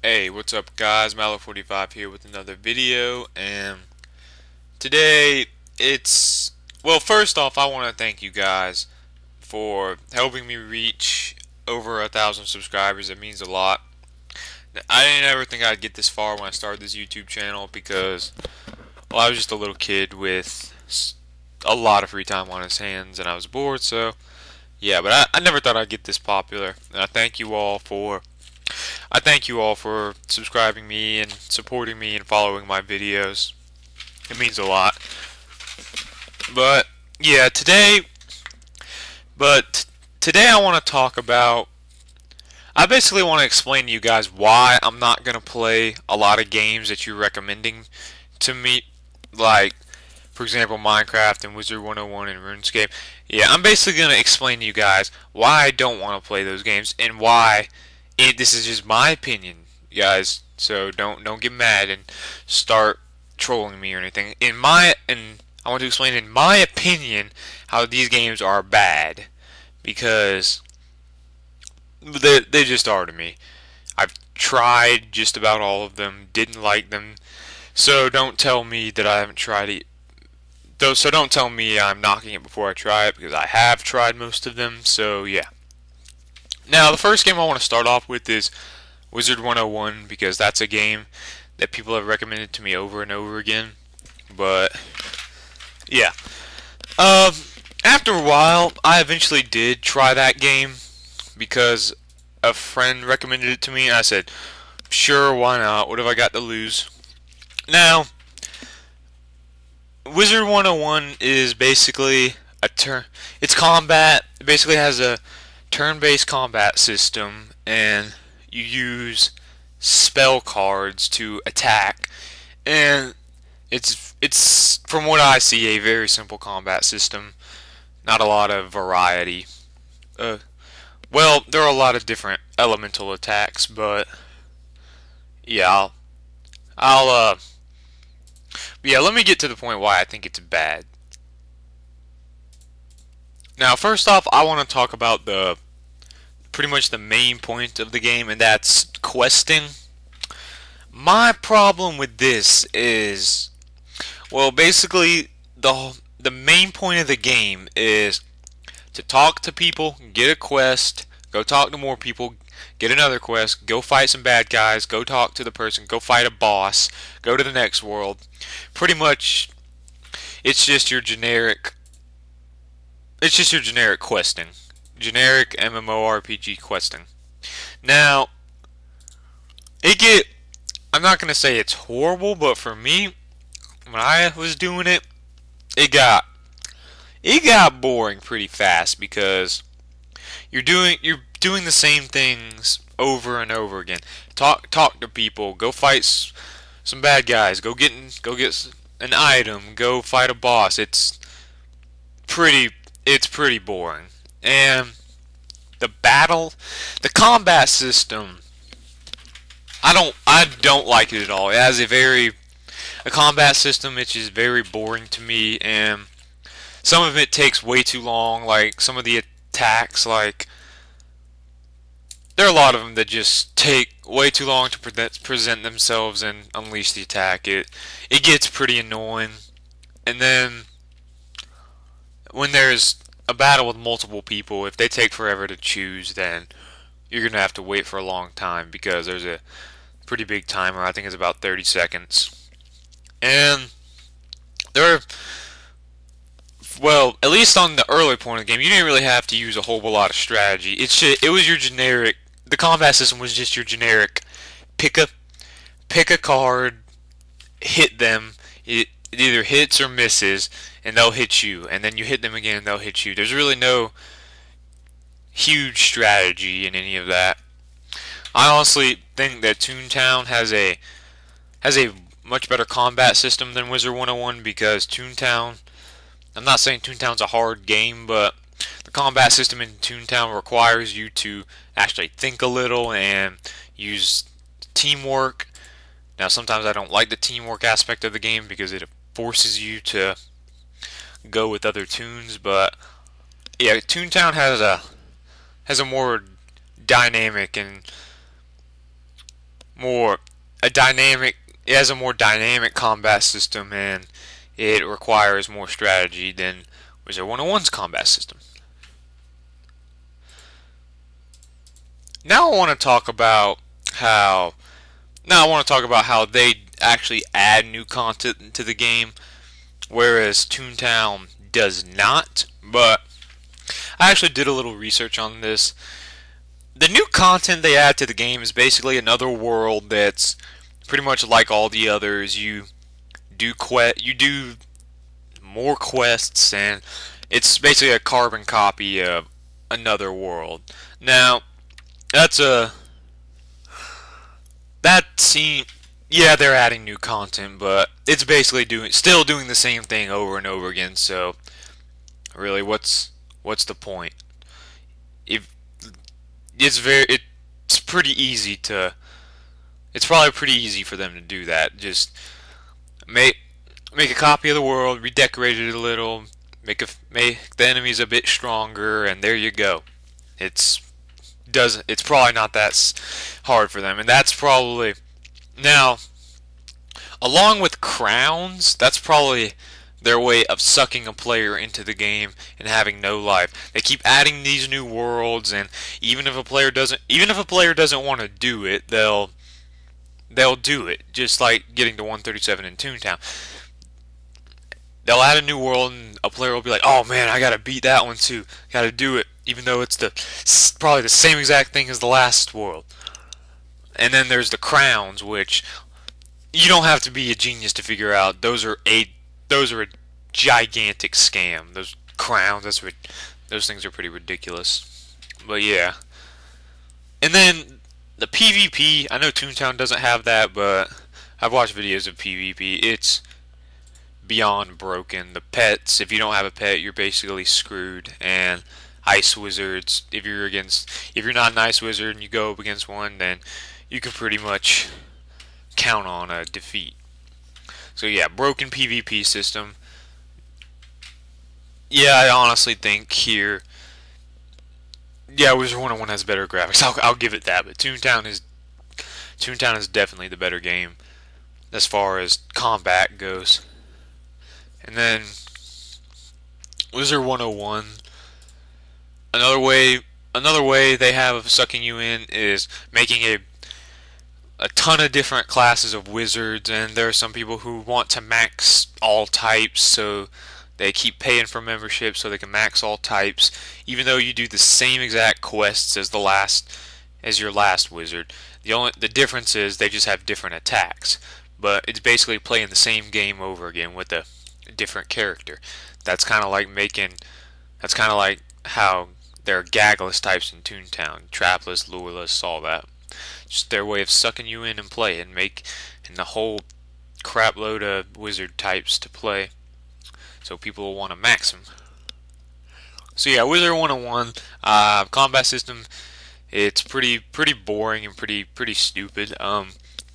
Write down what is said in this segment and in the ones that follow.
Hey, what's up guys? Mallow45 here with another video, and today well, first off, I want to thank you guys for helping me reach over 1,000 subscribers. It means a lot. I didn't ever think I'd get this far when I started this YouTube channel because, well, I was just a little kid with a lot of free time on his hands and I was bored, so yeah, but I never thought I'd get this popular. And I thank you all for subscribing me and supporting me and following my videos. It means a lot. But yeah, today I want to talk about I basically want to explain to you guys why I'm not going to play a lot of games that you're recommending to me, like for example Minecraft and Wizard101 and Runescape. Yeah, I'm basically going to explain to you guys why I don't want to play those games and why this is just my opinion, guys. So don't get mad and start trolling me or anything. I want to explain in my opinion how these games are bad because they just are to me. I've tried just about all of them, didn't like them. So don't tell me that I haven't tried it. So don't tell me I'm knocking it before I try it because I have tried most of them. So yeah. Now, the first game I want to start off with is Wizard101 because that's a game that people have recommended to me over and over again. But yeah, after a while, I eventually did try that game because a friend recommended it to me, and I said, "Sure, why not? What have I got to lose?" Now, Wizard101 is basically it's combat. It basically has a turn-based combat system, and you use spell cards to attack, and it's from what I see a very simple combat system, not a lot of variety. Well, there are a lot of different elemental attacks, but yeah, I'll yeah, let me get to the point why I think it's bad. Now, first off, I want to talk about pretty much the main point of the game, and that's questing. My problem with this is, well, basically the main point of the game is to talk to people, get a quest, go talk to more people, get another quest, go fight some bad guys, go talk to the person, go fight a boss, go to the next world. Pretty much, it's just your generic questing. Generic MMORPG questing. Now, I'm not going to say it's horrible, but for me, when I was doing it, it got boring pretty fast because you're doing the same things over and over again. Talk to people, go fight some bad guys, go get an item, go fight a boss. It's pretty boring. And the combat system, I don't like it at all. It has a combat system which is very boring to me, and some of it takes way too long. Like some of the attacks, like there are a lot of them that just take way too long to present themselves and unleash the attack. It gets pretty annoying, and then when there's a battle with multiple people, if they take forever to choose, then you're going to have to wait for a long time because there's a pretty big timer. I think it's about 30 seconds. And well, at least on the early point of the game, you didn't really have to use a whole lot of strategy. It was your generic, the combat system was just your generic pick a card, hit them. It either hits or misses, and they'll hit you, and then you hit them again and they'll hit you. There's really no huge strategy in any of that. I honestly think that Toontown has a much better combat system than Wizard101 because Toontown, I'm not saying Toontown's a hard game, but the combat system in Toontown requires you to actually think a little and use teamwork. Now, sometimes I don't like the teamwork aspect of the game because it forces you to go with other toons, but yeah, Toontown has a more dynamic and more a dynamic. It has a more dynamic combat system, and it requires more strategy than Wizard101's combat system. Now I want to talk about how they actually add new content into the game, whereas Toontown does not. But I actually did a little research on this. The new content they add to the game is basically another world that's pretty much like all the others. You do more quests, and it's basically a carbon copy of another world. Now, that scene, yeah, they're adding new content, but it's basically still doing the same thing over and over again. So, really, what's the point? If it's pretty easy to, it's probably pretty easy for them to do that. Just make a copy of the world, redecorate it a little, make the enemies a bit stronger, and there you go. It's probably not that hard for them, and that's probably now, along with crowns, that's probably their way of sucking a player into the game and having no life. They keep adding these new worlds, and even if a player doesn't want to do it, they'll do it. Just like getting to 137 in Toontown. They'll add a new world, and a player will be like, "Oh man, I gotta beat that one too. Gotta do it," even though it's probably the same exact thing as the last world. And then there's the crowns, which you don't have to be a genius to figure out. Those are a gigantic scam. Those crowns, those things are pretty ridiculous. But yeah. And then the PvP, I know Toontown doesn't have that, but I've watched videos of PvP. It's beyond broken. The pets, if you don't have a pet, you're basically screwed. And ice wizards, if you're not an ice wizard and you go up against one, then you can pretty much count on a defeat. So yeah, broken PvP system. Yeah, I honestly think here, yeah, Wizard101 has better graphics. I'll give it that, but Toontown is definitely the better game as far as combat goes. And then Wizard101, another way they have of sucking you in is making a ton of different classes of wizards, and there are some people who want to max all types, so they keep paying for membership so they can max all types, even though you do the same exact quests as your last wizard. The difference is they just have different attacks, but it's basically playing the same game over again with a different character. That's kind of like how there are gagless types in Toontown, trapless, lureless, all that. Just their way of sucking you in and play and the whole crap load of wizard types to play, so people will want to max them. So yeah, Wizard101 combat system. It's pretty boring and pretty stupid.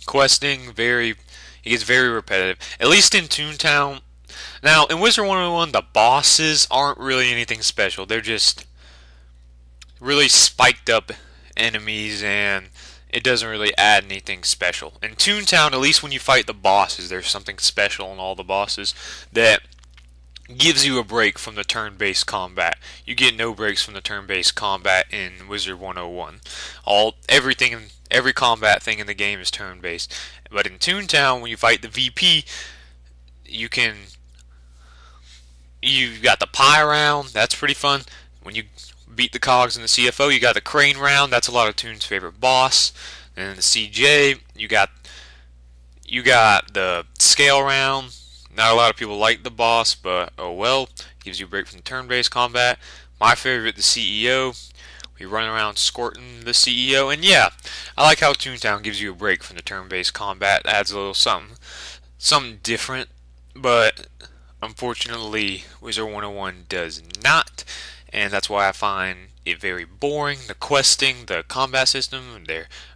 Questing it gets very repetitive. At least in Toontown. Now in Wizard101, the bosses aren't really anything special. They're just really spiked up enemies, and it doesn't really add anything special. In Toontown, at least when you fight the bosses, there's something special in all the bosses that gives you a break from the turn-based combat. You get no breaks from the turn-based combat in Wizard101. Every combat thing in the game is turn-based. But in Toontown, when you fight the VP, you got the pie round. That's pretty fun. When you beat the cogs in the CFO, you got the crane round. That's a lot of Toon's favorite boss. And in the CJ, you got the scale round. Not a lot of people like the boss, but oh well. Gives you a break from turn-based combat. My favorite, the CEO. We run around escorting the CEO, and yeah, I like how Toontown gives you a break from the turn-based combat. Adds a little something different, but unfortunately, Wizard101 does not, and that's why I find it very boring. The questing, the combat system,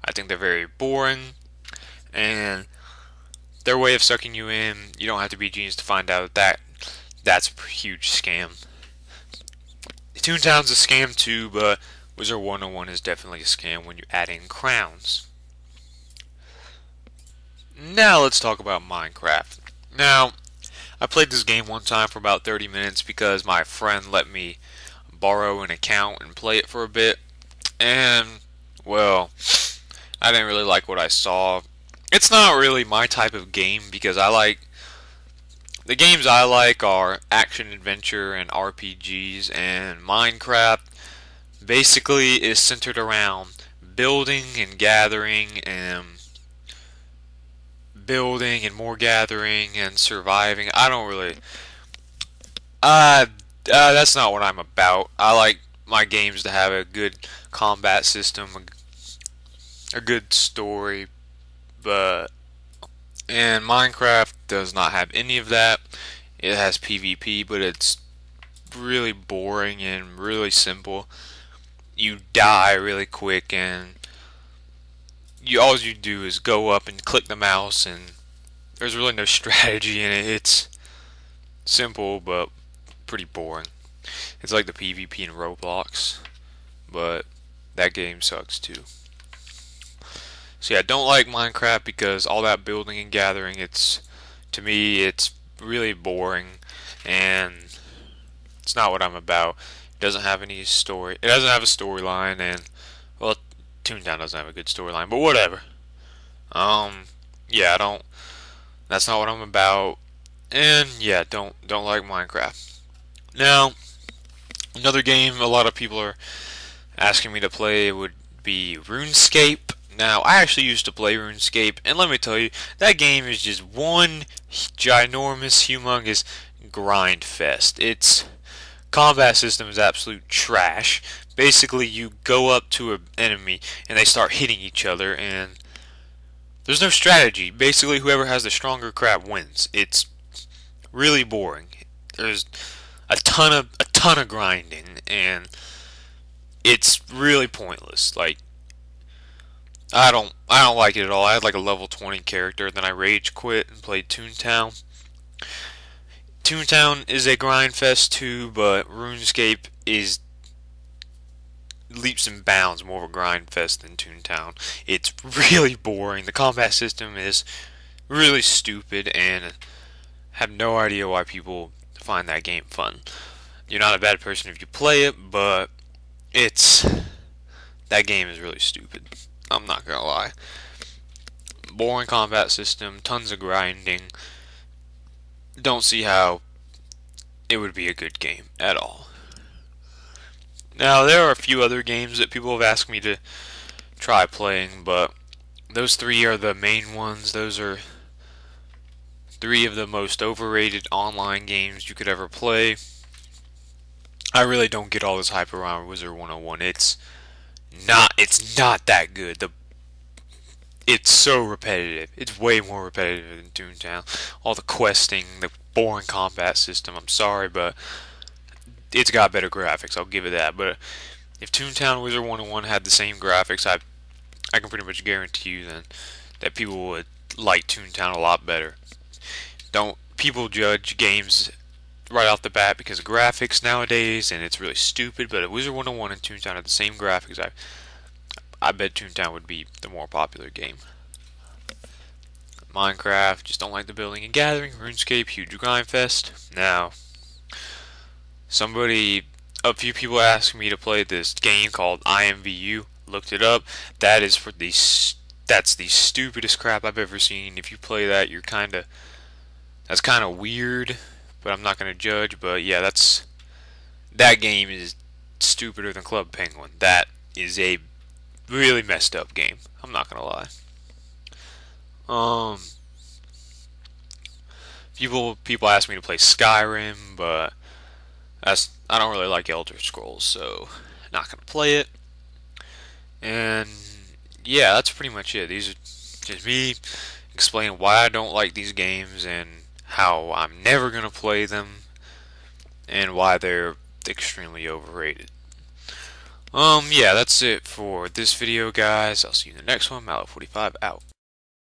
I think they're very boring, and their way of sucking you in, you don't have to be a genius to find out that's a huge scam. Toontown's a scam too, but Wizard101 is definitely a scam when you add in crowns. Now let's talk about Minecraft. Now, I played this game one time for about 30 minutes because my friend let me borrow an account and play it for a bit. And, well, I didn't really like what I saw. It's not really my type of game because the games I like are action adventure and RPGs, and Minecraft basically is centered around building and gathering and more gathering and surviving. I don't really that's not what I'm about. I like my games to have a good combat system, a good story, but and Minecraft does not have any of that. It has PvP, but it's really boring and really simple. You die really quick, and all you do is go up and click the mouse, and there's really no strategy in it. It's simple but pretty boring. It's like the PvP in Roblox, but that game sucks too. So yeah, I don't like Minecraft because all that building and gathering, to me it's really boring and it's not what I'm about. It doesn't have any story. It doesn't have a storyline, and well, Toontown doesn't have a good storyline, but whatever. Yeah, I don't. That's not what I'm about, and yeah, don't like Minecraft. Now, another game a lot of people are asking me to play would be Runescape. Now, I actually used to play Runescape, and let me tell you, that game is just one ginormous, humongous grind fest. Its combat system is absolute trash. Basically, you go up to an enemy, and they start hitting each other, and there's no strategy. Basically, whoever has the stronger crab wins. It's really boring. There's a ton of grinding, and it's really pointless. Like, I don't like it at all. I had like a level 20 character, then I rage quit and played Toontown. Toontown is a grind fest too, but RuneScape is leaps and bounds more of a grind fest than Toontown. It's really boring. The combat system is really stupid, and I have no idea why people find that game fun. You're not a bad person if you play it, but that game is really stupid. I'm not gonna lie. Boring combat system, tons of grinding. Don't see how it would be a good game at all. Now, there are a few other games that people have asked me to try playing, but those three are the main ones. Those are three of the most overrated online games you could ever play. I really don't get all this hype around Wizard101. It's not that good. It's so repetitive. It's way more repetitive than Toontown. All the questing, the boring combat system. I'm sorry, but it's got better graphics. I'll give it that. But if Toontown and Wizard101 had the same graphics, I can pretty much guarantee you then that people would like Toontown a lot better. Don't people judge games right off the bat because of graphics nowadays, and it's really stupid. But if Wizard101 and Toontown had the same graphics, I bet Toontown would be the more popular game. Minecraft, just don't like the building and gathering. RuneScape, huge grind fest. Now, a few people asked me to play this game called IMVU. Looked it up. That's the stupidest crap I've ever seen. If you play that, that's kind of weird, but I'm not gonna judge. But yeah, that game is stupider than Club Penguin. That is a really messed up game. I'm not gonna lie. People ask me to play Skyrim, but I don't really like Elder Scrolls, so not gonna play it. And yeah, that's pretty much it. These are just me explaining why I don't like these games and how I'm never gonna play them and why they're extremely overrated. Yeah, that's it for this video, guys. I'll see you in the next one. Mallow45 out.